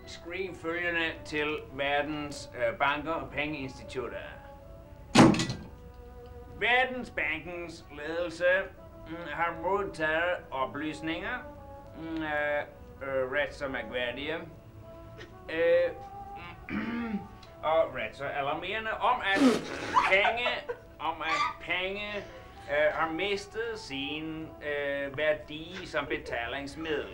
Skriv følgende til verdens banker og pengeinstitutter. Verdensbankens ledelse har modtaget oplysninger, ret så mærkværdige, og ret så alarmerende, om at penge har mistet sin værdi som betalingsmiddel.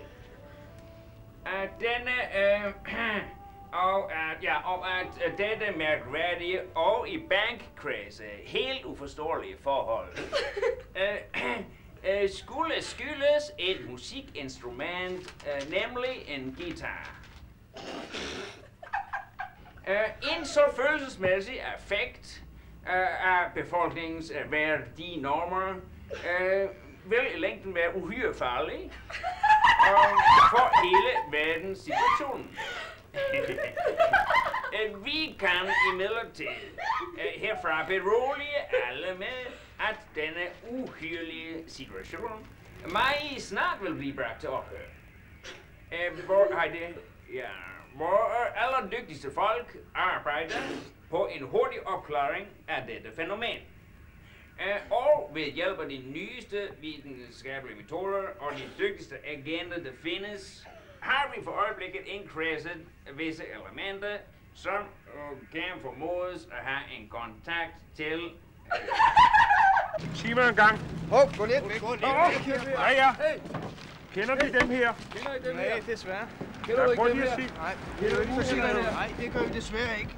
Og at dette mærkværdige og i bankkredse helt uforståelige forhold skulle skyldes et musikinstrument, nemlig en guitar. En så følelsesmæssig affekt af befolkningens værdinormer vil i længden være uhyre farlig for hele verdens situation. Vi kan imidlertid herfra berolige alle med, at denne uhyrlige situation meget snart vil blive bragt til ophør. Hvor allerdygtigste folk arbejder på en hurtig opklaring af dette fænomen. Og ved hjælp af de nyeste videnskabelige metoder og de dygtigste agenter, der findes, har vi for øjeblikket indkredset visse elementer, som kan formodes at have en kontakt til... Sig mig en gang. Gå lidt. Ja. Kender de dem her? Kender I dem her? Nej, desværre. Kender du ikke dem her? Nej, det gør vi desværre ikke.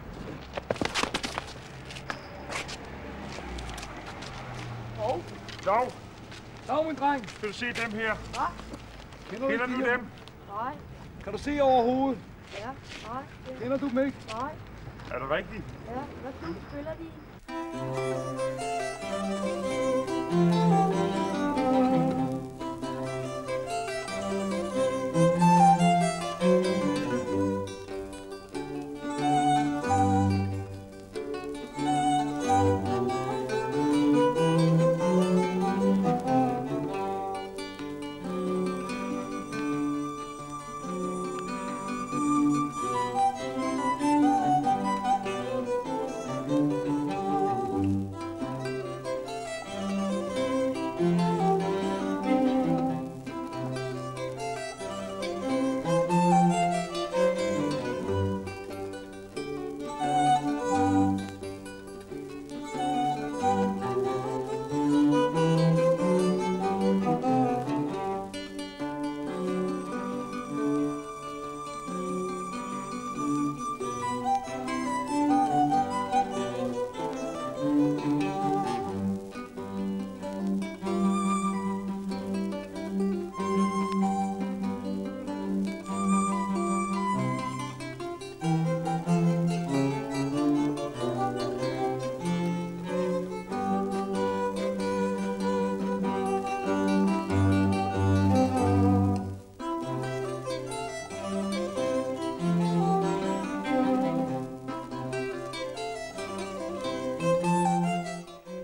Dag, min dreng. Skal du se dem her? Hvad? Kender du dem? Nej. Kan du se overhovedet? Ja, nej. Kender du dem ikke? Nej. Er det rigtigt? Ja, hvad klub spiller de?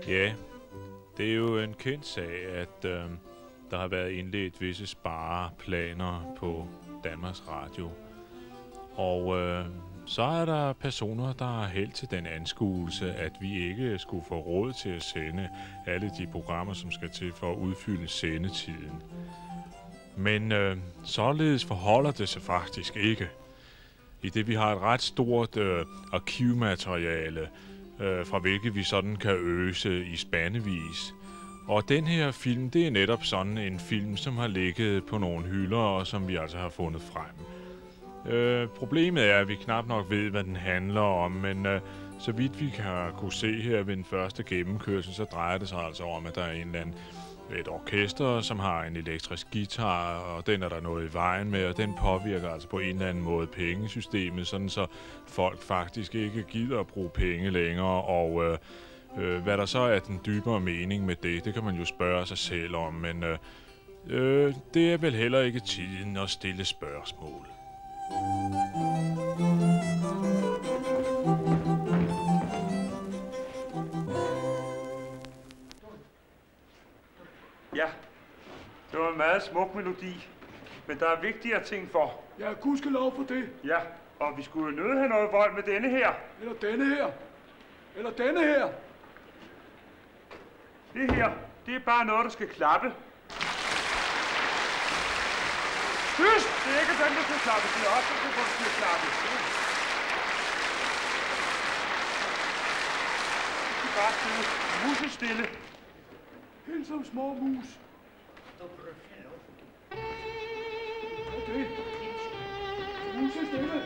Ja, det er jo en kendt sag, at der har været indledt visse spareplaner på Danmarks Radio. Og så er der personer, der har held til den anskuelse, at vi ikke skulle få råd til at sende alle de programmer, som skal til for at udfylde sendetiden. Men således forholder det sig faktisk ikke. I det vi har et ret stort arkivmateriale, fra hvilket vi sådan kan øse i spandevis. Og den her film, det er netop sådan en film, som har ligget på nogle hylder, og som vi altså har fundet frem. Problemet er, at vi knap nok ved, hvad den handler om, men så vidt vi kan kunne se her ved den første gennemkørsel, så drejer det sig altså om, at der er et orkester, som har en elektrisk guitar, og den er der noget i vejen med, og den påvirker altså på en eller anden måde pengesystemet, sådan så folk faktisk ikke gider at bruge penge længere, og hvad der så er den dybere mening med det kan man jo spørge sig selv om, men det er vel heller ikke tiden at stille spørgsmål. Ja, det var en meget smuk melodi. Men der er vigtigere ting for. Ja, gudskelov for det. Ja, og vi skulle jo nødt have noget vold med denne her. Eller denne her. Eller denne her. Det her, det er bare noget, der skal klappe. Tyst! Det er ikke den, der skal klappe. Det er også den, der skal klappe. Det er bare stille. Musestille. Helt som små mus. Okay. Musestille.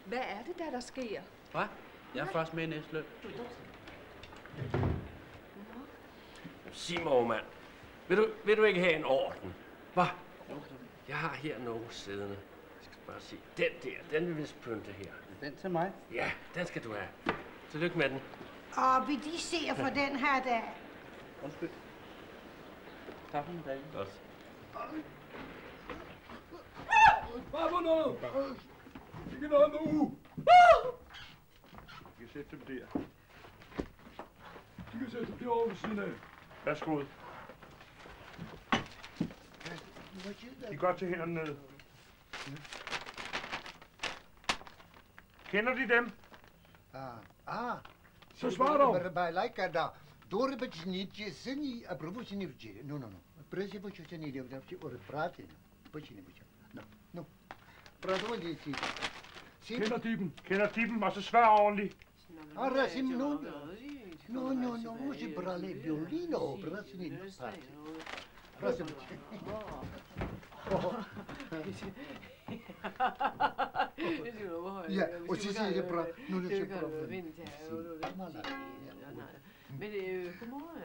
Hvad er det der sker? Hvad? Jeg er først med i næste løb. Sig mig, mand. Vil du ikke have en orden? Hvad? Jeg har her nogle siddende. Jeg skal bare sige. Den der, den vil vist pynte her. Den til mig? Ja, den skal du have. Tillykke med den. Og vil de se for den her dag? Undskyld. Tak for en dag. Godt. Hvad for noget? Ikke noget nu. Vi kan sætte dem der. De kan sætte dem derovre ved siden af. Værsgo. De går til hænderne ned. Kender de dem? Så svar dog. Kender de dem? Kender de dem, og så svar ordentligt. Ja, og så siger jeg bare, nu er det så bra. Men godmorgen.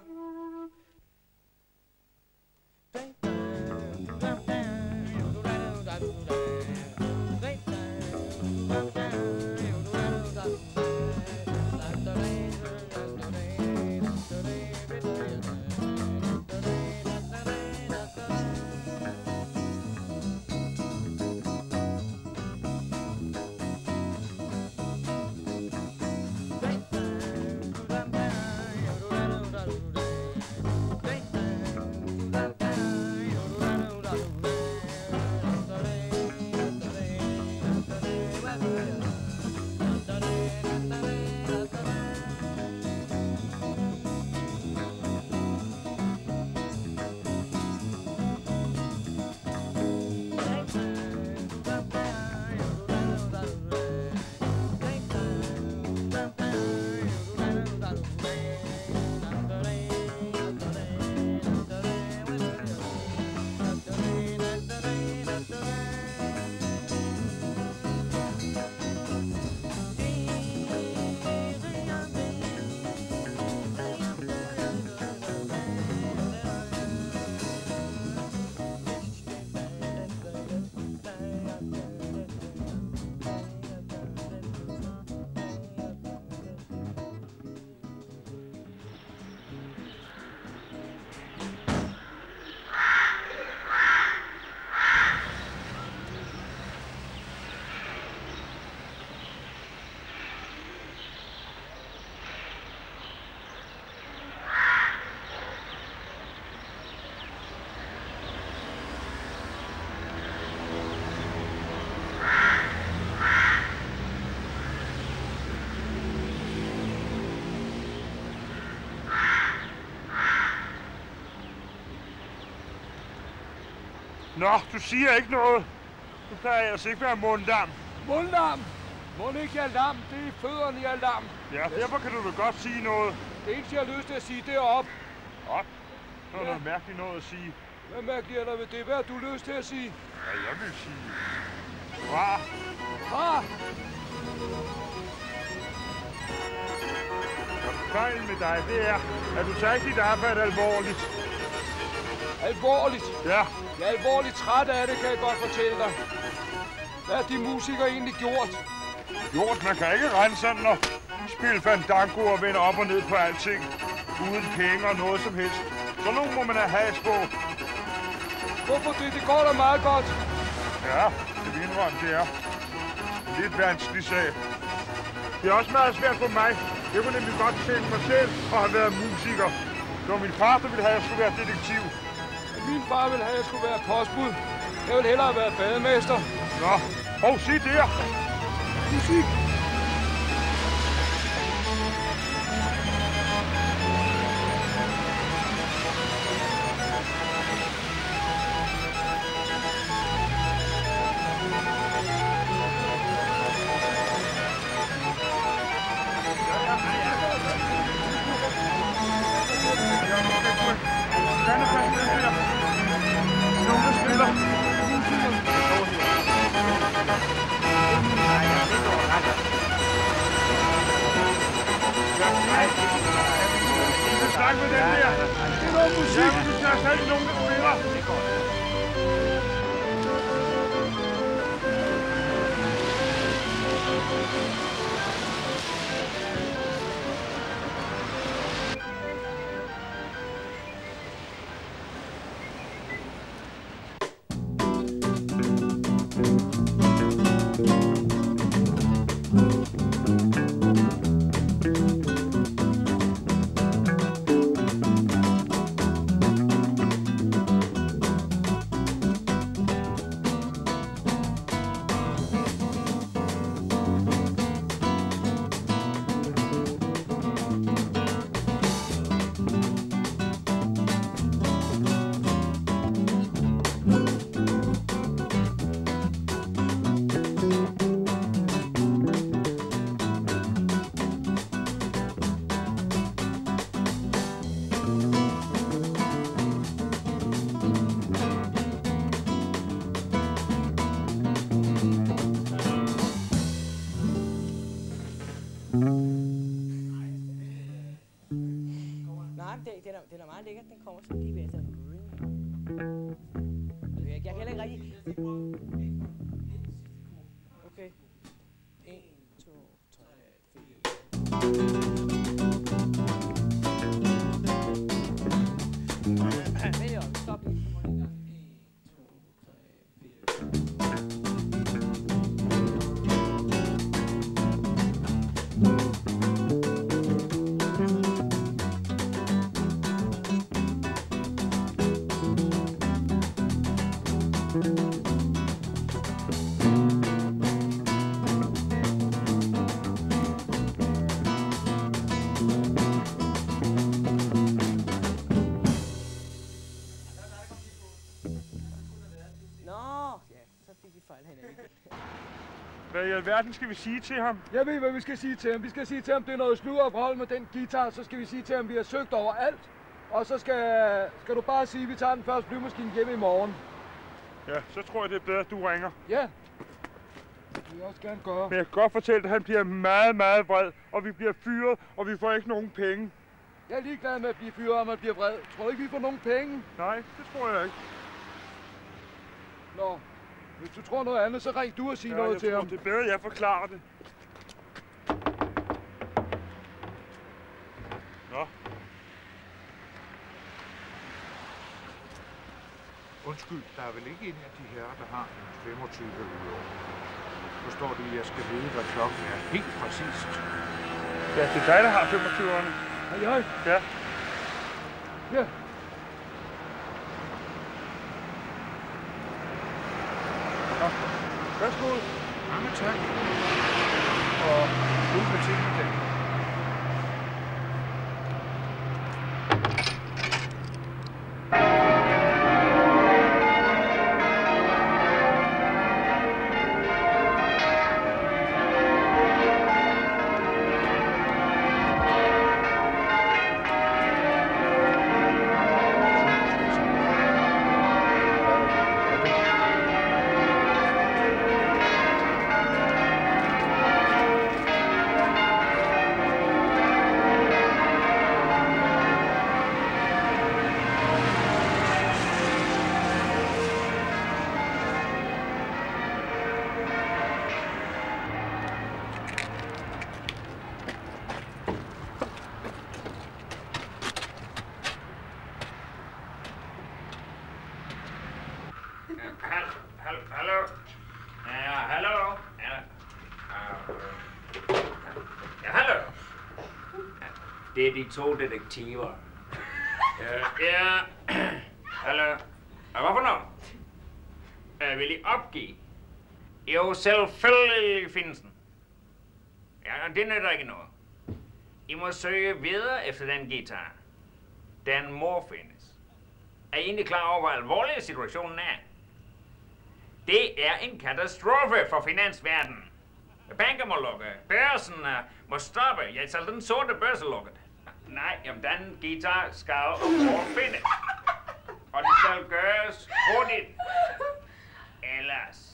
for. Nå, du siger ikke noget. Du kan altså ikke være mundlam. Mundlam! Må ikke jeg er lam? Det er fødderne, jeg er lam. Ja, derfor kan du da godt sige noget. Det eneste, jeg har lyst til at sige, det er op. Op? Så er noget mærkeligt noget at sige. Hvad mærkeligt er der ved det? Hvad har du lyst til at sige? Ja, jeg vil sige... Fra. Fra! Fejlen med dig, det er, at du tager ikke dit arbejde alvorligt. Alvorligt? Ja. Jeg er alvorligt træt af det, kan jeg godt fortælle dig. Hvad har de musikere egentlig gjort? Gjort? Man kan ikke rende sådan og spille fandango og vende op og ned på alting. Uden penge og noget som helst. Så nu må man have has på. Hvorfor det? Det går da meget godt. Ja, det vil indrømme, det er en lidt vanskelig sag. Det er også meget svært for mig. Jeg kunne nemlig godt tænke mig selv at have været musiker. Det var min far, der ville have, at jeg skulle være detektiv. Min far ville have, at jeg skulle være postbud. Jeg ville hellere have været bademester. Nå, sig der. Musik. Snak med den der. Det er noget musik. Ja, du skal have ikke nogen, der spiller. Det går. Den er meget lækker. Den kommer sådan lige ved. Jeg kan heller ikke rigtig... Okay. 1, 2, 3, 4. Men jo, stop lige. Hvad i alverden skal vi sige til ham? Jeg ved, hvad vi skal sige til ham. Vi skal sige til ham, det er noget sludder og vrøvl med den guitar. Så skal vi sige til ham, vi har søgt over alt. Og så skal du bare sige, at vi tager den første flyvemaskine hjemme i morgen. Ja, så tror jeg, det er bedre, at du ringer. Ja. Det vil jeg også gerne gøre. Men jeg kan godt fortælle dig, at han bliver meget, meget vred. Og vi bliver fyret, og vi får ikke nogen penge. Jeg er ligeglad med at blive fyret, og man bliver vred. Tror du ikke, vi får nogen penge? Nej, det tror jeg ikke. Nå. Hvis du tror noget andet, så ring du og sig noget til ham. Det er bedre, at jeg forklarer det. Nå. Undskyld, der er vel ikke en af de herrer, der har en 25 år. Så står det, at jeg skal vide, hvad klokken er helt præcist. Ja, det er dig, der har 25'erne. Hej, hej. Ja. Ja. Værsgo. Mange tak. Og god betingelse. Hallo? Ja, hallo? Ja, hallo? Det er de to detektiver. Ja, hallo? Hvad for noget? Vil I opgive? Jo, selvfølgelig findes den. Ja, det nytter ikke noget. I må søge videre efter den guitar. Den må findes. Er I egentlig klar over, hvor alvorlig situationen er? Det er en katastrofe for finansverdenen. Banker må lukke, børsen må stoppe. Jeg selv den sorte børs er lukket. Nej, jamen den guitar skal findes. Og det skal gøres hurtigt. Ellers.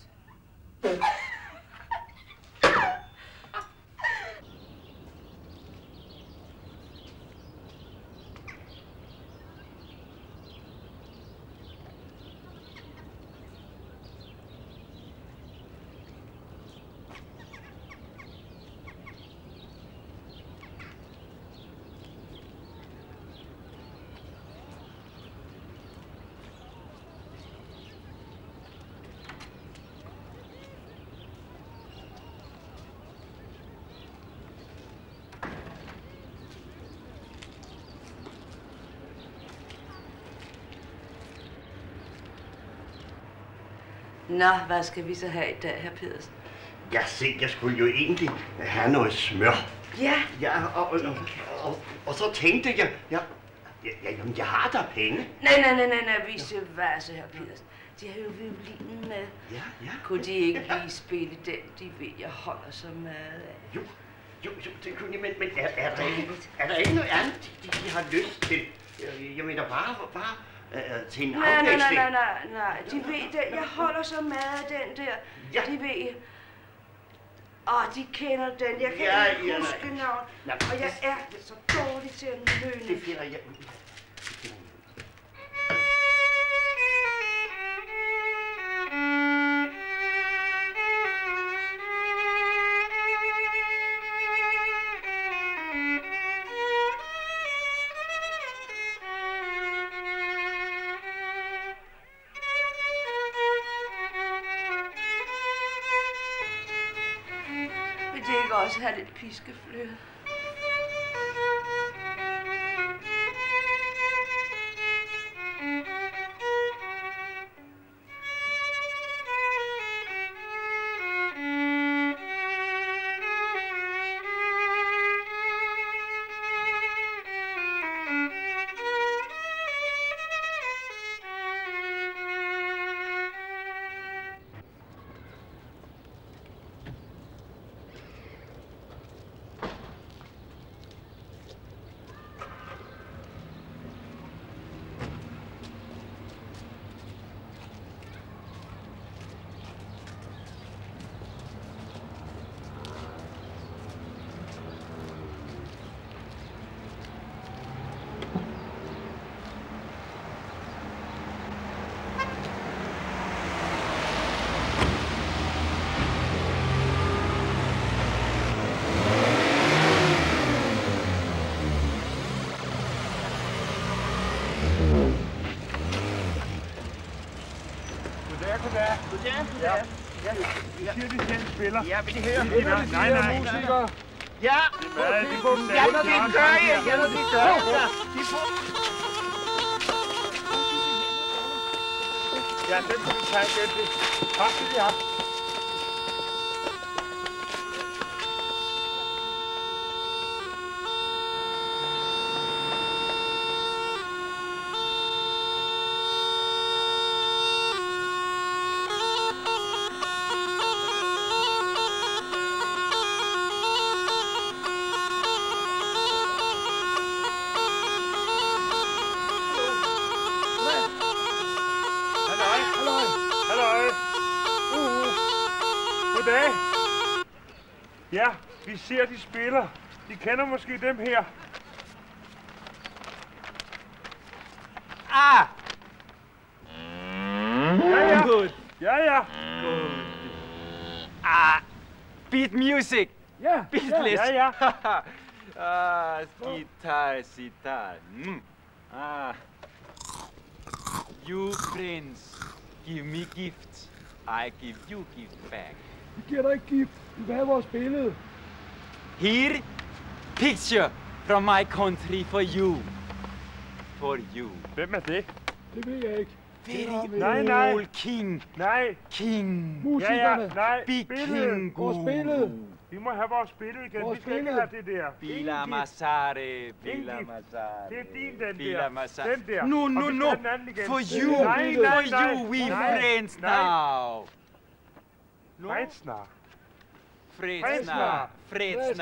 Nå, hvad skal vi så have i dag, hr. Pedersen? Ja, se, jeg skulle jo egentlig have noget smør. Ja. Ja, og så tænkte jeg, jamen, jeg har da penge. Nej, vi skal vasse, hr. Pedersen. De har jo violinen med. Ja. Kunne de ikke lige spille den, de ved, jeg holder så meget af? Jo, det kunne de, men er der ikke noget andet, de har lyst til? Jeg mener bare til en afveksling. Nej, de ved det. Jeg holder så meget af den der. Ja. De ved. De kender den. Jeg kan ikke huske navn. Og jeg er så dårlig til at nøne. Det finder jeg. også have lidt piskefløde. Ja. Vi siger, de selv spiller. Ja, vil de høre? Nej. Ja, det gør jeg. Ja, det gør jeg. Ja, den kan vi tage igen. Tak skal de have. Goddag. Ja, vi ser, de spiller. De kender måske dem her. Ah! Ja. Good. Ja. Good. Ah! Beat music. Ja. Beatless. Ja. Sitar. Ah. You friends, give me gifts. I give you gift back. Vi giver dig ikke gift. Du vil have vores billede. Here, picture from my country for you. For you. Hvem er det? Det ved jeg ikke. Very old king. Nej. King. Musikerne. Ja. Nej. Big billede. king. Vores billede. Vi må have vores billede igen. Vores Vi skal ikke billede. have det der. Bila Masare. Bila Masare. Det er din, den Bila der. Masare. Den der. No. Og vi skal have den anden igen. For you. Nej. For you. We friends now. Fredsnar. Fredsnar.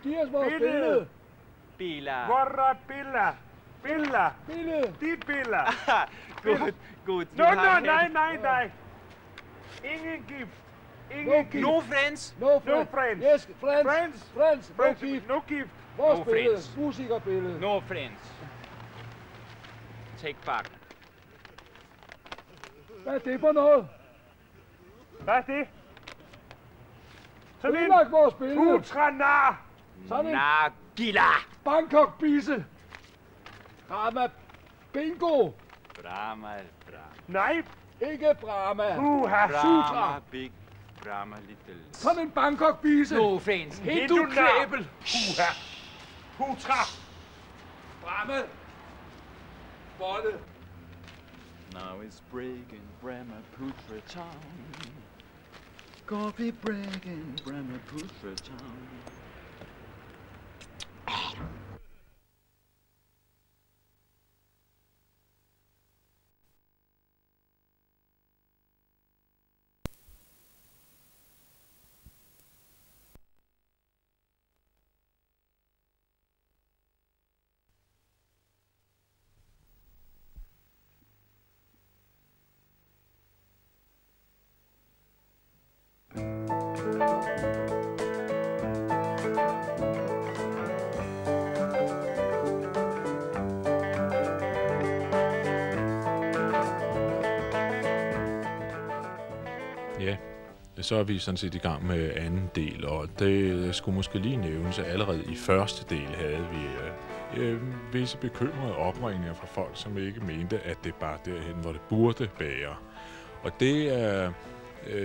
Giv os vores billede. Bila. Vorra billa. Billa. Billede. Dit billa. Good. Nej. Ingen gift. Ingen gift. No friends. No friends. Yes, friends. No gift. No gift. Vores No billede. friends. Musikerbillede. No friends. Take back. Hvad er det for noget? Hvad er det? Sådan en Udlagt vores billede. putranar. Sådan en Nagila. Bangkok-bisse. Brahma Bingo. Brahma. Nej. Ikke Brahma. Puha. Sutra. Big. Brahma little. Sådan en Bangkok-bisse. No friends. Hindu-klæbel. Puha. Putra. Brahma. Bolle. Now it's breaking Brahmaputra town. Coffee breaking Brahmaputra town. Så er vi sådan set i gang med anden del, og det skulle måske lige nævnes, at allerede i første del havde vi visse bekymrede opringninger fra folk, som ikke mente, at det bare derhen, hvor det burde bære. Og det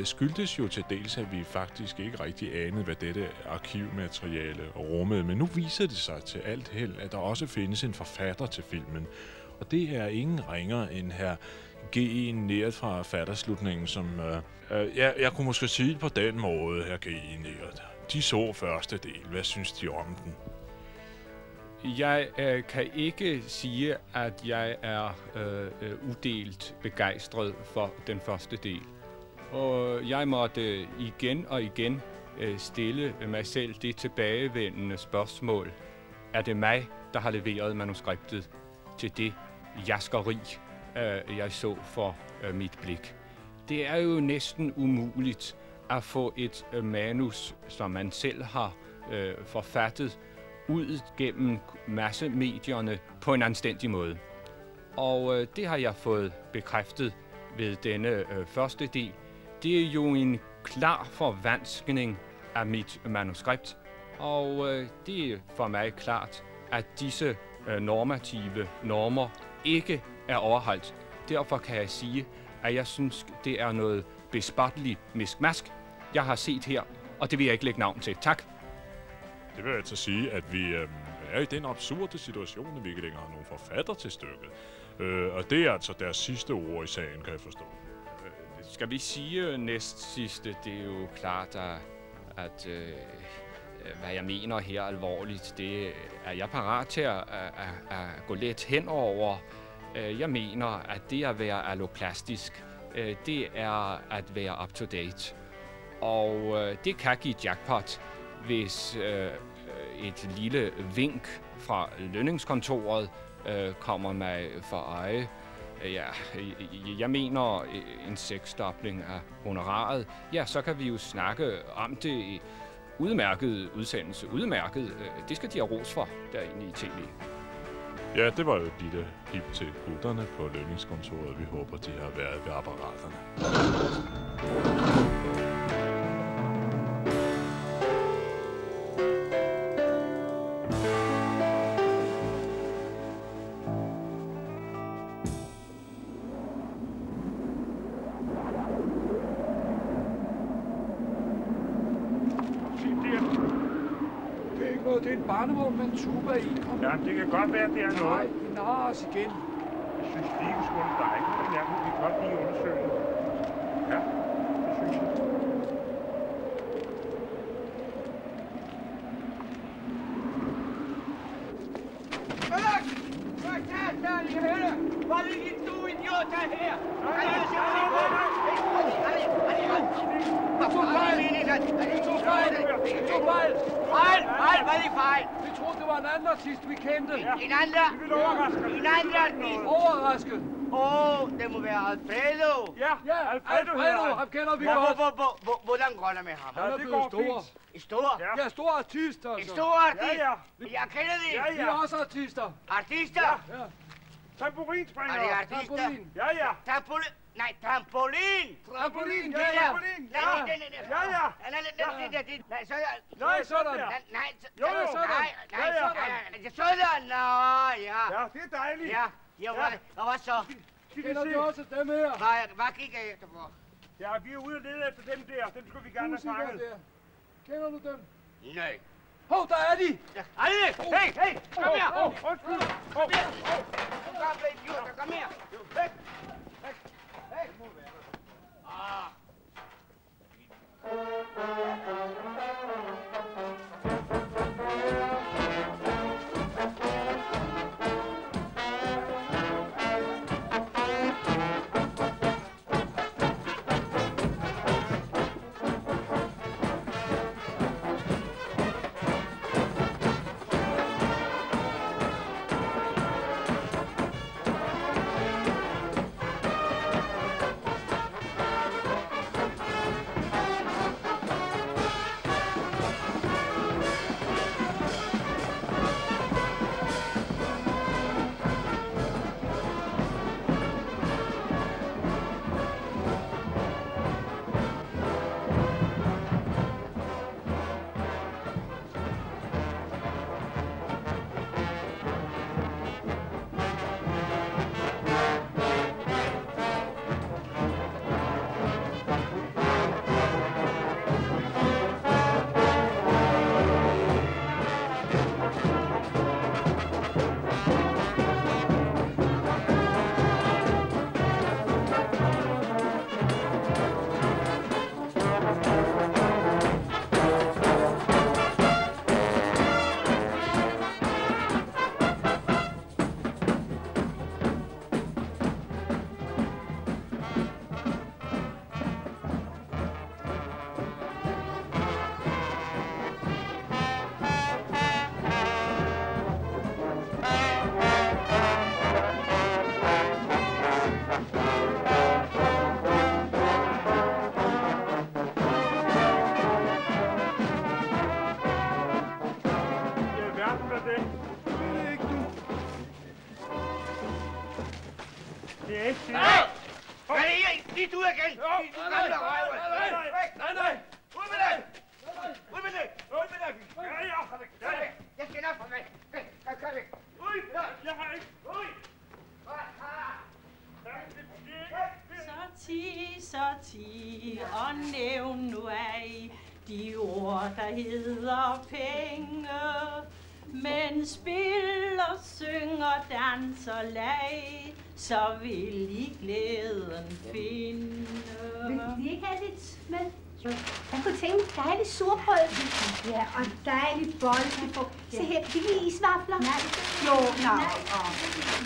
skyldtes jo til dels, at vi faktisk ikke rigtig anede, hvad dette arkivmateriale rummede. Men nu viser det sig til alt held, at der også findes en forfatter til filmen. Og det er ingen ringere end her G.E. Neert fra Fatterslutningen, som... jeg kunne måske sige det på den måde, her G.E. Neert. De så første del. Hvad synes de om den? Jeg kan ikke sige, at jeg er udelt begejstret for den første del. Og jeg måtte igen og igen stille mig selv det tilbagevendende spørgsmål. Er det mig, der har leveret manuskriptet til det jaskeri, jeg så for mit blik? Det er jo næsten umuligt at få et manus, som man selv har forfattet, ud gennem massemedierne på en anstændig måde. Og det har jeg fået bekræftet ved denne første del. Det er jo en klar forvanskning af mit manuskript, og det er for mig klart, at disse normative normer ikke er overholdt. Derfor kan jeg sige, at jeg synes, det er noget bespotteligt miskmask, jeg har set her, og det vil jeg ikke lægge navn til. Tak. Det vil altså sige, at vi er i den absurde situation, at vi ikke længere har nogen forfatter til stykket. Og det er altså deres sidste ord i sagen, kan jeg forstå. Skal vi sige næst sidste? Det er jo klart, at hvad jeg mener her alvorligt, det er jeg parat til at gå let hen over. Jeg mener, at det at være alloplastisk, det er at være up to date. Og det kan give jackpot, hvis et lille vink fra lønningskontoret kommer mig for øje. Ja, jeg mener en seksdobling af honoraret. Ja, så kan vi jo snakke om det. Udmærket udsendelse. Udmærket. Det skal de have ros for derinde i tv. Ja, det var jo et lille hip til gutterne på lønningskontoret. Vi håber, de har været ved apparaterne. Det er en barnevogn med en tuba i. Ja, det kan godt være, det er noget. Nej, vi narer os igen. Jeg synes lige, vi skulle dig. Men jeg kunne godt lige undersøge det. Ja, det synes jeg. Hvad vil du idioter her? Fejl, hvad er fejl? Vi troede, det var en anden artist, vi kendte. En anden? Vi vil overraske. En anden artist? Overrasket. Det må være Alfredo. Ja, Alfredo, ham kender vi godt. Hvordan går det med ham? Han er blevet stor. Stor? Ja, stor artist, altså. En stor artist? Ja. Jeg kender det. Vi er også artister. Artister? Ja. Tamburinspringer. Er det artister? Ja. Trampolin? Nej, trampolin! Trampolin, ja. Nej, sådan. Nej, sådan. Nej, sådan. Ja, det er dejligt. Ja, hvad så? Kender du også dem her? Hvad kigger jeg efter på? Ja, vi er ude og lede efter dem der. Dem skulle vi gerne have fanget. Kender du dem? Nej. Hov, der er de! Hey, kom her! Undskyld! Kom her! Kom her! Hey! de ord, der hedder penge. Men spiller, synger, danser, leg, så vil I glæden finde. Vil de ikke have lidt med? Jeg kunne tænke dejligt surbrød. Ja, og dejligt bolle på. Se her, fik I isvafler? Nej. Jo, nå.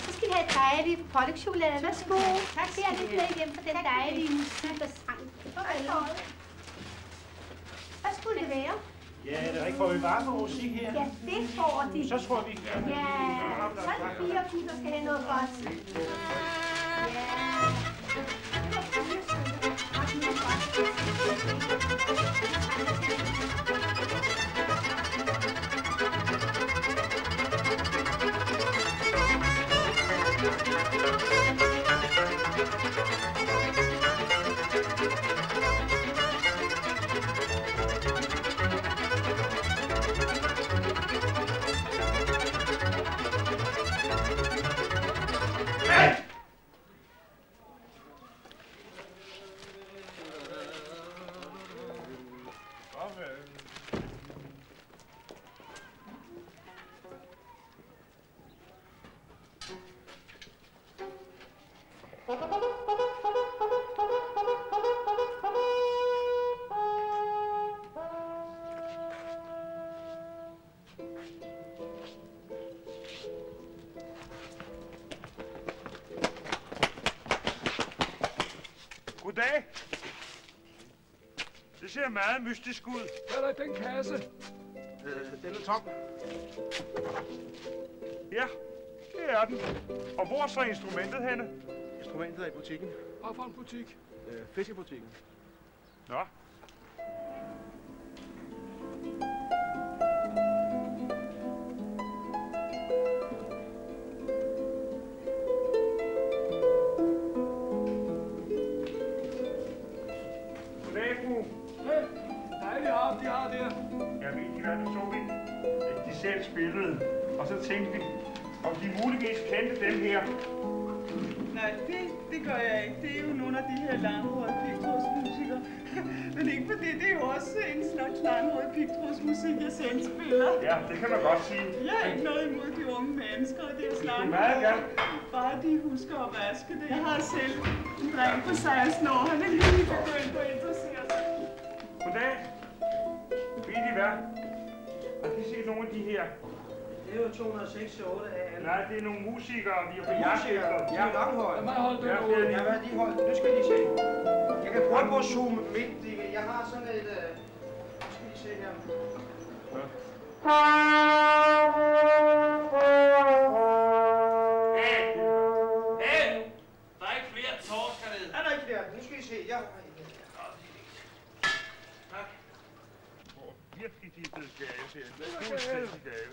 Så skal vi have dejligt pålægtschokolade. Værsgo. Tak. Det er lidt med hjem for den dejlige musik og sang. Hvad skulle det være? Ja, det er ikke, får vi bare på musik her? Ja, det får de. Så tror vi gør det. Ja, så er det 4 gutter skal have noget godt. Ja. Goddag. Det ser meget mystisk ud. Hvad er der i den kasse? Den er tom. Ja, det er den. Og hvor er så instrumentet henne? Instrumentet er i butikken. Hvad for en butik? Fiskebutikken. Nå. Goddag, fru. Hey, dejligt harp, de har der. Jeg ved ikke, hvad der så vi. De selv spillede. Og så tænkte vi, om de muligvis kendte dem her. Nej, det gør jeg ikke. Det er jo nogle af de her langhårede pigtrådsmusikere. Men ikke fordi det er jo også en slags langhårede pigtrådsmusik, jeg selv spiller. Ja, det kan man godt sige. Jeg har ikke noget imod de unge mennesker, og deres meget langhårede. gerne. Bare de husker at vaske det. Jeg har selv en dreng på 16 år. Han er lige begyndt at interessere sig. Goddag. Ved I hvad? Har I set nogle af de her? Det er jo 206 8 af. Nej, det er nogle musikere, vi er på jagt efter. De er langhårede. Lad mig holde den Ja, ude. Ja, hvad er de holdt? Nu skal de se. Jeg kan prøve på at zoome midt. Jeg har sådan et... Nu skal I se her. Hey! Der er ikke flere torsker ned. Er der ikke flere? Nu skal I se. Jeg... Tak. Virkelig, de er blevet gave til. Det er fuldstændig gave.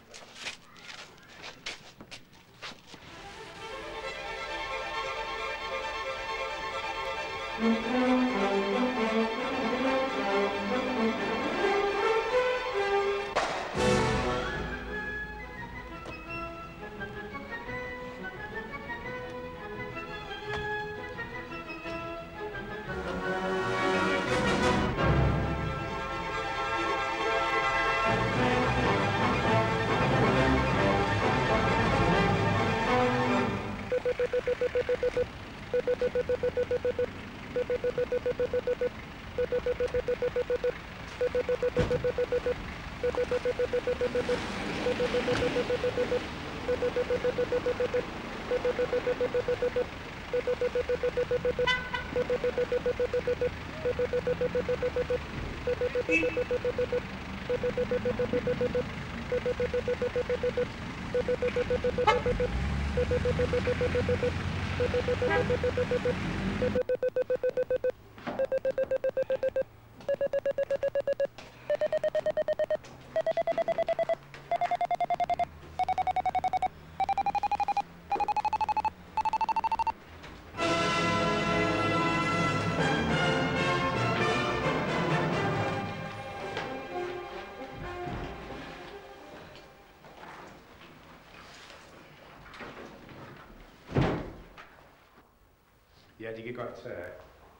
Ja, de kan godt tage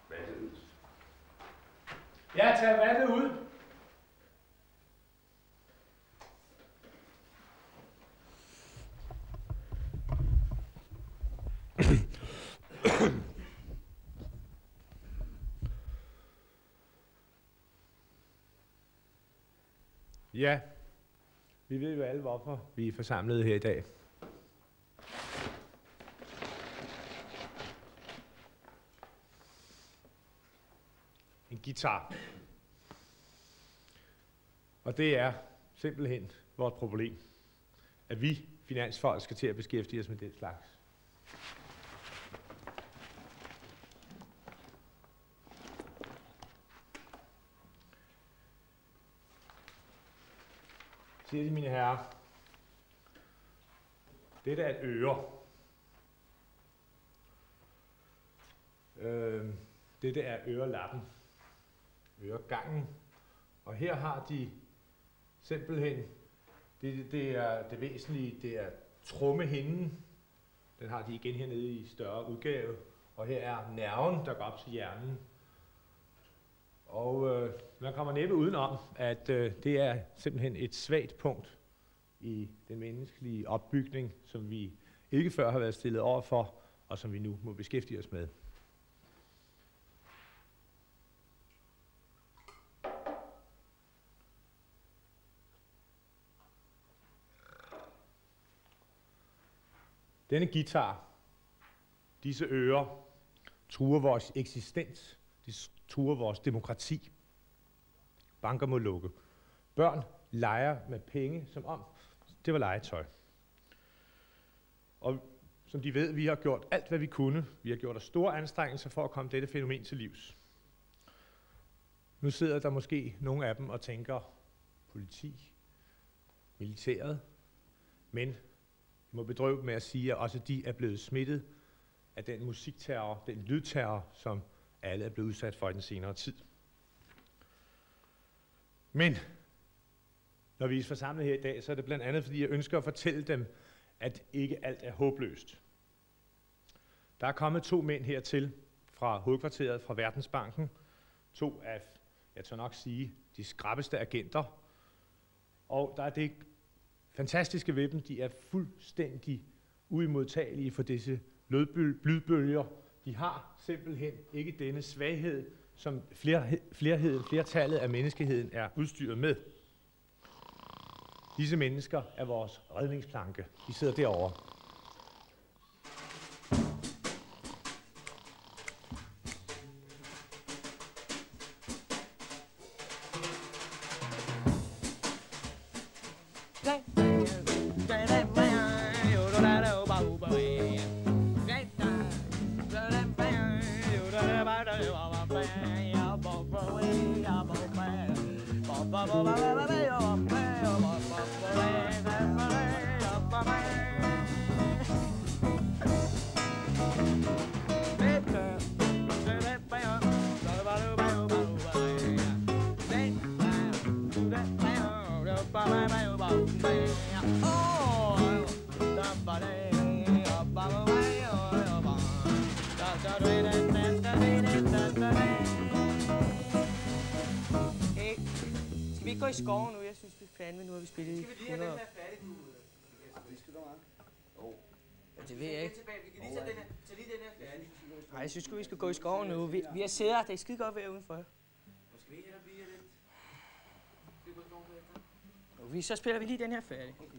vandet ud. Ja, tag vandet ud. Ja, vi ved jo alle, hvorfor vi er forsamlet her i dag. En guitar. Og det er simpelthen vores problem, at vi finansfolk skal til at beskæftige os med den slags. Siger de, mine herrer, dette er et øre. Dette er ørelappen, øregangen. Og her har de simpelthen, det er det væsentlige, det er trommehinden. Den har de igen hernede i større udgave. Og her er nerven, der går op til hjernen. Og man kommer næppe udenom, at det er simpelthen et svagt punkt i den menneskelige opbygning, som vi ikke før har været stillet over for, og som vi nu må beskæftige os med. Denne guitar, disse ører, truer vores eksistens, de truer vores demokrati. Banker må lukke. Børn leger med penge, som om det var legetøj. Og som de ved, vi har gjort alt, hvad vi kunne. Vi har gjort os store anstrengelser for at komme dette fænomen til livs. Nu sidder der måske nogle af dem og tænker politi, militæret, men jeg må bedrøve med at sige, at også de er blevet smittet af den musikterror, den lydterror, som alle er blevet udsat for i den senere tid. Men når vi er forsamlet her i dag, så er det blandt andet, fordi jeg ønsker at fortælle dem, at ikke alt er håbløst. Der er kommet 2 mænd hertil fra hovedkvarteret fra Verdensbanken. 2 af, jeg tør nok sige, de skrappeste agenter. Og der er det fantastiske ved dem, de er fuldstændig uimodtagelige for disse lydbølger. De har simpelthen ikke denne svaghed, som flertallet af menneskeheden er udstyret med. Disse mennesker er vores redningsplanke. De sidder derovre. Gå i skoven nu, jeg synes vi fandme, nu har vi spillet i 100. Skal vi lige have den her færdig, du? Det skal du meget. Det ved jeg ikke. Vi kan lige tage lige den her færdig. Nej, jeg synes vi skal gå i skoven nu. Vi har siddet her, det er skide godt vejr udenfor. Skal vi ikke hellere blive lidt? Skal vi gå i skoven bagefter? Så spiller vi lige den her færdig. Okay.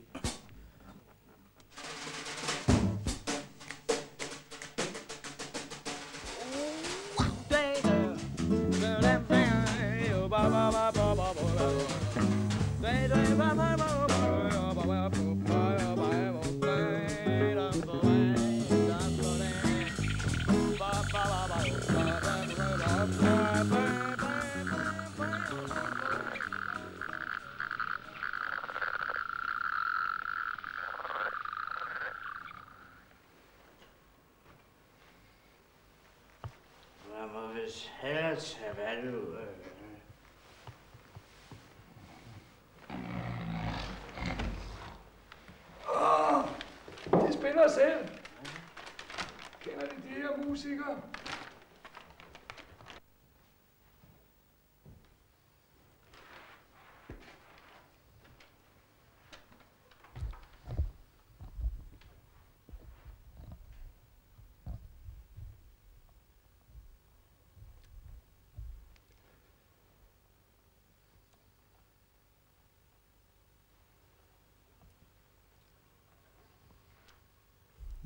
De spiller selv. Kender de her musikere?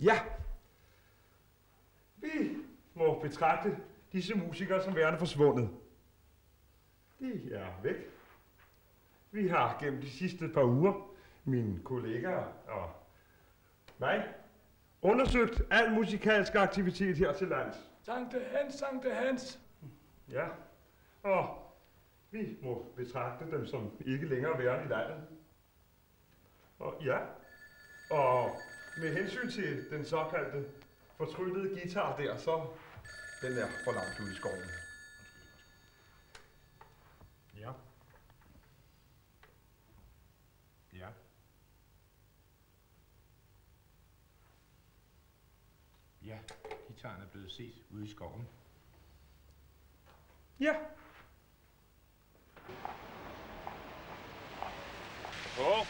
Ja. Vi må betragte disse musikere som værende forsvundet. De er væk. Vi har gennem de sidste par uger, mine kollegaer og mig, undersøgt al musikalsk aktivitet her til lands. Sankte Hans. Ja, og vi må betragte dem som ikke længere værende i landet. Og ja, og med hensyn til den såkaldte fortryllede guitar der, så den er for langt ude i skoven. Ja. Ja. Ja, guitaren er blevet set ude i skoven. Ja. Åh.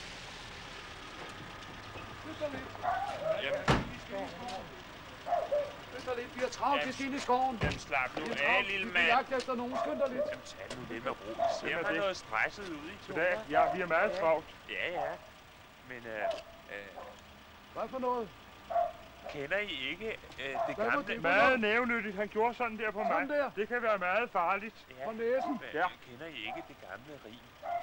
Vent lidt, vi har travlt, vi skal ind i skoven. Jamen slap nu af, lille mand. Vi jagter efter nogen, skynd dig lidt. Jamen tag nu lidt med ro. Ser man noget stresset ud i to? Goddag. Ja, vi er meget travlt. Ja. Men hvad for noget? Kender I ikke det gamle? Meget nævnyttigt. Han gjorde sådan der på mig. Der. Det kan være meget farligt. Ja. På næsen. Ja. Kender I ikke det gamle rim?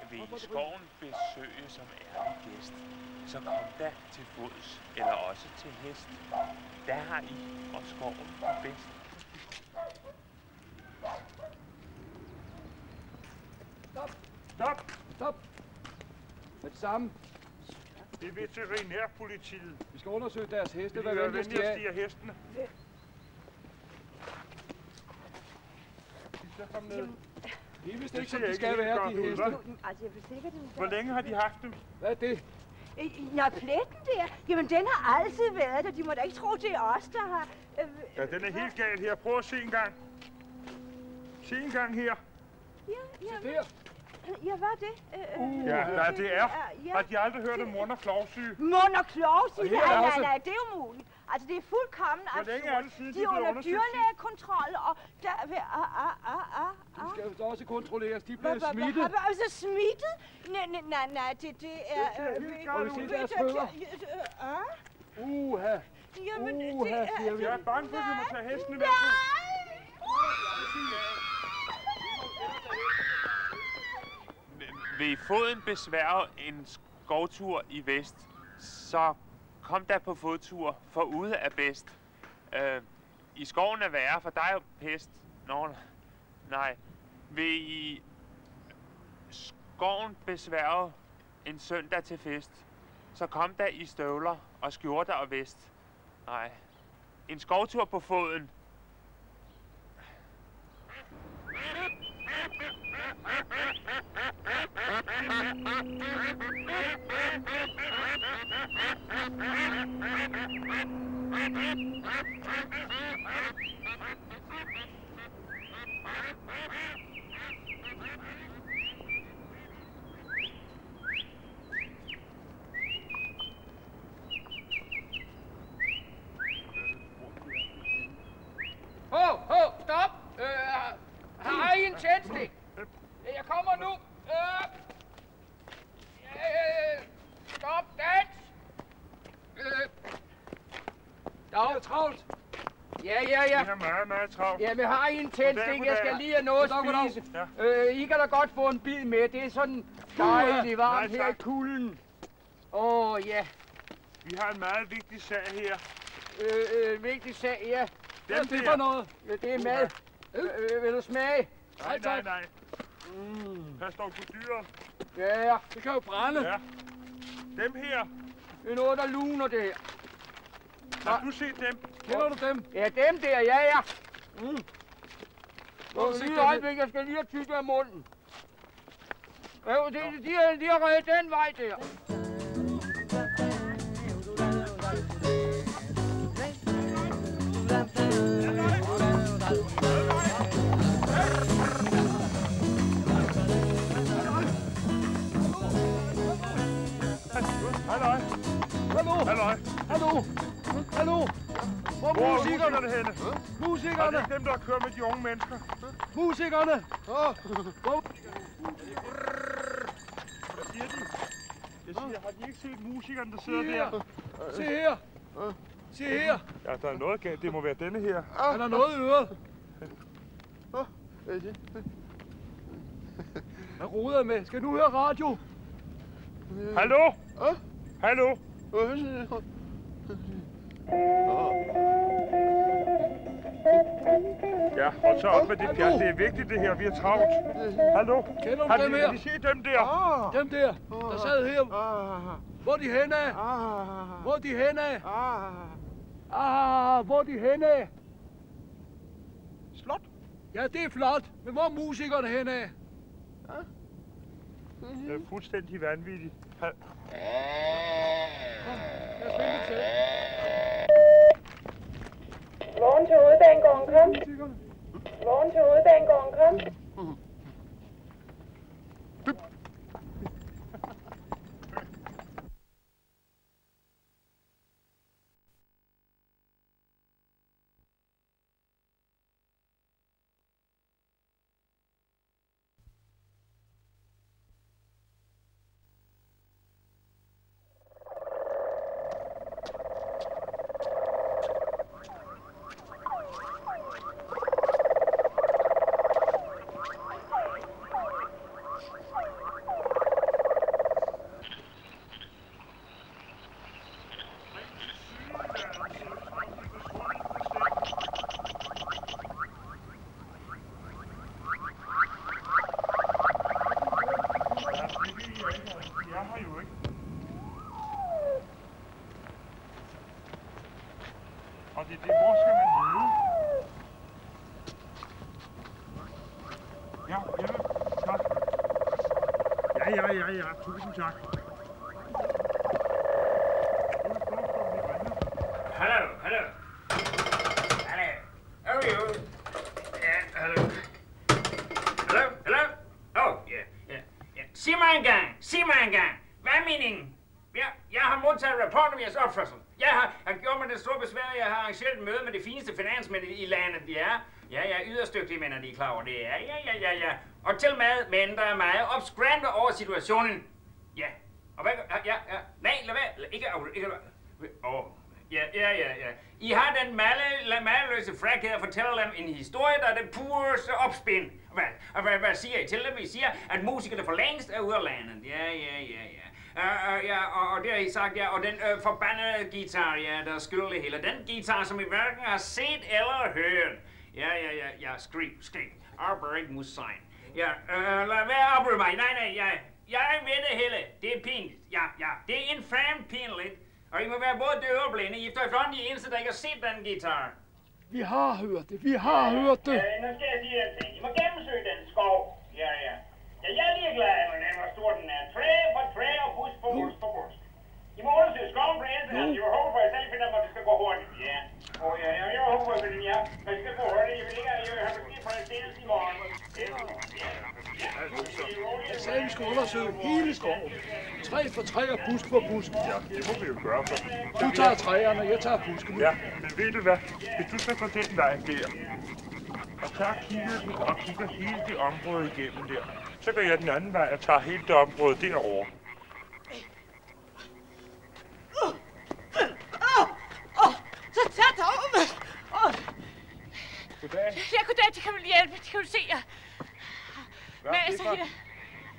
Vil I skoven besøge som ærlig gæst, så kom da til fods, eller også til hest. Der har I og skoven det bedst. Stop. Med det samme. Det er veterinærpolitiet. Vi skal undersøge deres heste. Hvad venter de af? Stiger hestene. De skal komme ned. Det er vist ikke, som de skal være, de heste. Altså, jeg vil sikkert, det Hvor længe har de haft dem? Hvad er det? Nå, pletten der. Jamen, den har altid været der. De må da ikke tro, det er os, der har... Ja, den er helt galt her. Prøv at se en gang. Se en gang her. Ja, hvad er det? Ja, det er. Har de aldrig hørt om mund- og klovsyge? Mund- og klovsyge? Nej, det er umuligt. Altså, det er fuldkommen absurd. Hvor længe er det siden, de er under dyrlægekontrol, og der... De skal jo også kontrolleres. De er blevet smittet. Altså, smittet? Nej, det er... Og vi ser deres fødder. Uha, siger vi. Jeg er bange for, at vi må tage hestene med. Vil I foden besværge en skovtur i vest, så kom da på fodtur, for ude er bedst. I skoven er værre, for der er jo pest. Nej. Vil I skoven besværge en søndag til fest, så kom da i støvler og skjorter og vest. Nej. En skovtur på foden. Stop! Har I en tændstik? Jeg kommer nu. Stop, dans! Der er travlt. Ja. Vi har meget travlt. Jamen, har I en tændstik? Jeg skal lige have noget at spise. I kan da godt få en bid med. Det er sådan dejligt varmt her i kulden. Ja. Vi har en meget vigtig sag her. Vigtig sag, ja. Hvad er det for noget? Ja, det er mad. Vil du smage? Nej. Pas dog på dyret. Ja, det kan jo brænde. Ja. Dem her. Det er noget, der luner det her. Har du set dem? Kender du dem? Ja, dem der, ja. Lige et øjeblik, jeg skal lige have tykket af munden. Jo, de har reddet den vej der. Hallo. Hvor er musikerne henne? Musikerne? Er det dem, der kører med de unge mennesker? Musikerne? Hvad siger de? Jeg siger, har de ikke set musikerne, der sidder der? Se her. Se her. Ja, der er noget galt. Det må være denne her. Han har noget i øret. Hvad roder jeg med? Skal du høre radio? Hallo? Hallo? Ja, hold så op med det pjat. Det er vigtigt det her. Vi er travlt. Hallo? Kender du dem her? Har I set dem der? Dem der sad her. Hvor er de henne? Hvor er de henne? Hvor er de henne? Slot? Ja, det er flot. Men hvor er musikerne henne? Det er fuldstændig vanvittigt. Vogn til hovedbanegården, kom. Vogn til hovedbanegården, kom. Ja, tusind tak. Hallo. Hallo. How are you? Yeah, hello. Hello? Oh, yeah. Sig mig engang. Hvad er meningen? Jeg har modtaget rapport om jeres opførsel. Jeg har gjort mig det store besvær, jeg har arrangeret et møde med de fineste finansmænd i landet, Ja, yderst dygtige mænd, de er klar over det. Ja. Og til mænd, der er meget obskurante over situationen. Ja. Og hvad? Ja. Nej, lad være. Ikke. Ja. I har den maleløse frækhed at fortælle dem en historie, der er det pureste opspind. Hvad siger I til dem? I siger, at musikerne for længst er ude af landet. Ja, og det har I sagt, og den forbandede guitar, der skylder det hele. Den guitar, som I hverken har set eller hørt. Ja, skriv. Arbejde musein. Ja, lad være at afbryde mig. Nej, jeg ved det hele. Det er pinligt. Ja, det er inframt pinligt. Og I må være både døve og blinde. I er efterhånden de eneste, der ikke har set den guitar. Vi har hørt det. Nu skal jeg sige en ting. I må gennemsøge den skov. Ja. Jeg er lige glad, hvor stor den er. Træ for træ og busk for busk. I må undersøge skoven på enden. Jeg vil håbe på, at jeg selv finder mig, at det skal gå hurtigt. Ja. Jeg håber på, at det skal gå hurtigt. Jeg vil ikke have måske fra det seneste i morgen. Jeg sagde, vi skulle undersøge hele skoven. Træ for træ og busk for busk. Ja, det må vi jo gøre så. Du tager træerne, jeg tager buskene. Ja, men ved du hvad? Hvis du skal gå den vej der, og tager kigger og kigger hele det område igennem der, så går jeg den anden vej og tager hele det område derovre. Så tag dig over med. Goddag. Ja, goddag, de kan vel hjælpe. De kan vel se jer. Hvad Men er det altså, for?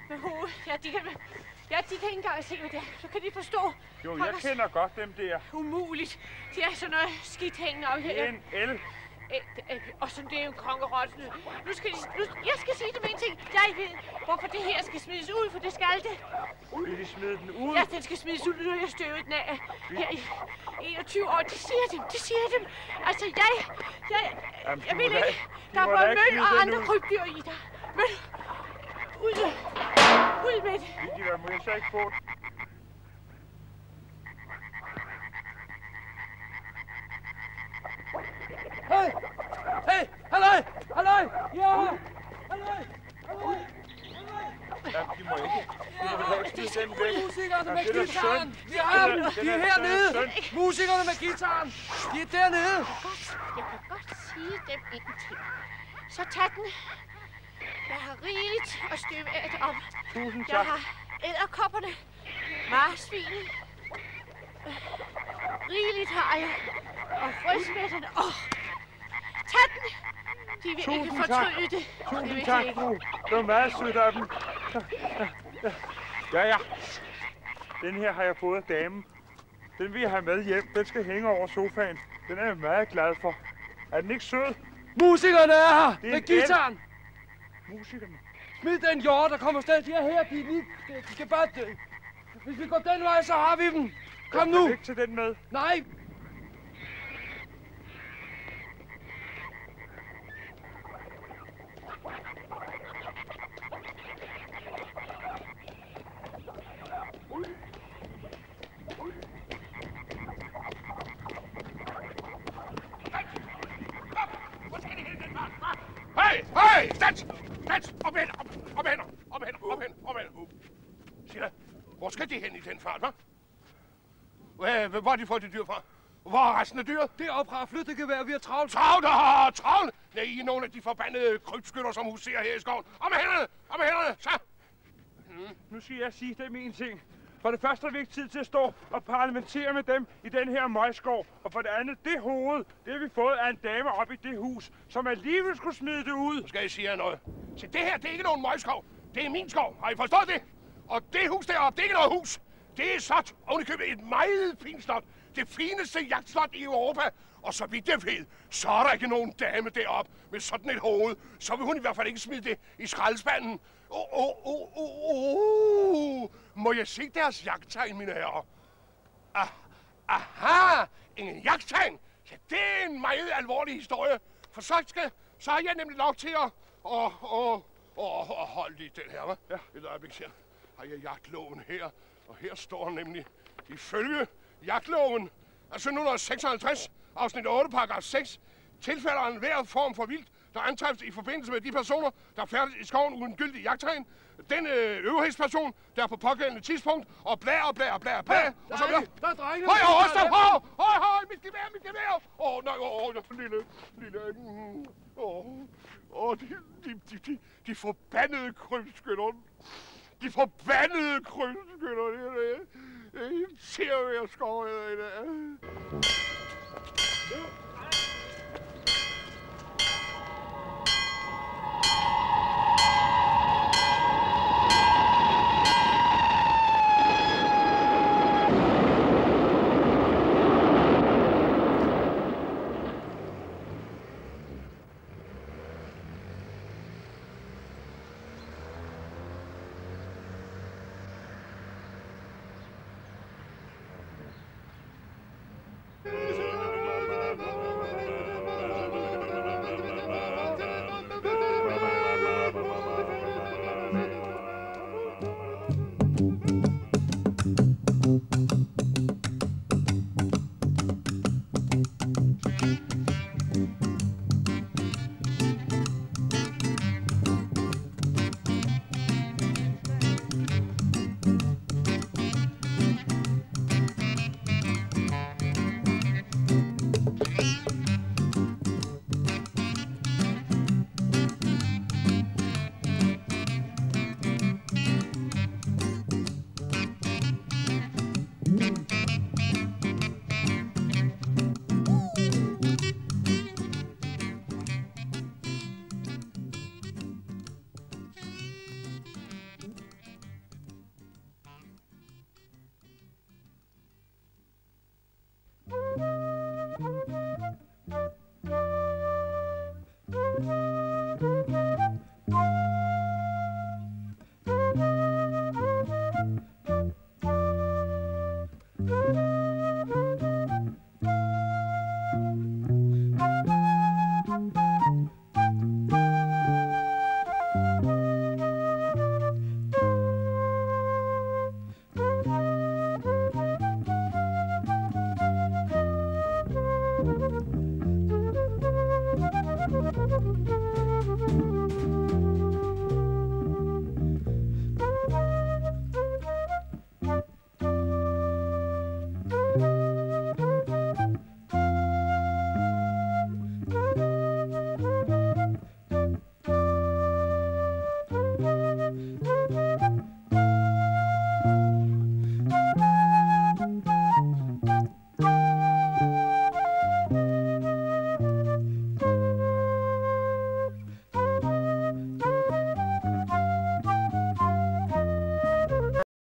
med hovedet. Ja, de kan ikke engang se, hvad det er. Så kan de forstå. Jo, jeg kender godt dem der. Umuligt. De er sådan noget skidt hængende op her. NL. Og som det er jo kongerotte. Jeg skal sige dem en ting. Jeg ved, hvorfor det her skal smides ud, for det skal det. Vil de smide den ud? Ja, den skal smides ud, nu har jeg støvet den af. Her i 21 år. De siger dem. Altså, jeg vil ikke. Der er både møl og andre krybdyr i der. Men ud med det. Lidia, må jeg så ikke få det? Hey, halløj! Ja! Halløj! Ja, de må ikke. De må have skidt den væk. Musikerne med guitaren! Vi har dem! De er hernede! Musikerne med guitaren! De er dernede! Jeg kan godt sige dem en ting. Så tag den. Jeg har rigeligt at støve af det op. Tusind tak. Jeg har edderkopperne, marsvinen, Rigeligt har jeg. Og frøsmætterne. Tag den. De vil ikke fortryde det. Tusind tak, fru. Det var meget sødt af dem. Ja. Den her har jeg fået af damen. Den vil jeg have med hjem. Den skal hænge over sofaen. Den er jeg meget glad for. Er den ikke sød? Musikerne er her med guitaren. Musikerne? Smid den hjort, der kommer stadig. De er her, de skal bare... Hvis vi går den vej, så har vi dem. Kom nu. Jeg kan ikke tage den med. Nej. Hey! Stans! Op hænder! Sig da, hvor skal de hen i den fart, hva'? Hvor har de fået det dyr fra? Hvor er resten af dyret? Det er op fra flyttegevær, vi har travlt. Travlt! Nej, I er nogle af de forbandede krybskytter, som huserer her i skoven. Op med hænderne! Så! Nu skal jeg sige dem en ting. For det første har vi ikke tid til at stå og parlamentere med dem i den her møgskov. Og for det andet, det hoved, det har vi fået af en dame op i det hus, som alligevel skulle smide det ud. Nu skal jeg sige jer noget. Så det her, det er ikke nogen møgskov. Det er min skov. Har I forstået det? Og det hus deroppe, det er ikke noget hus. Det er slot. Ovenikøbet et meget fint slot. Det fineste jagtslot i Europa. Og så vidt jeg ved, så er der ikke nogen dame deroppe med sådan et hoved. Så vil hun i hvert fald ikke smide det i skraldespanden. Må jeg se deres jagttegn, mine herrer? Aha! En jagttegn? Ja, det er en meget alvorlig historie. For så har jeg nemlig lov til at holde lige den her, hva'? Ja. Et øjeblik her. Har jeg jagtloven her. Og her står nemlig, ifølge jagtloven, altså 1956, afsnit 8, paragraf 6, tilfælder en hver form for vildt, der antræffes i forbindelse med de personer, der færdes i skoven uden gyldig jagttegn. Den øvrighedsperson, der er på pågældende tidspunkt, og bla. Og så videre. Der er drenge. Høj, mit gevær! Lille. De forbandede krybskytter. De forbandede krybskytter. Det irriterer mig, at skove i dag.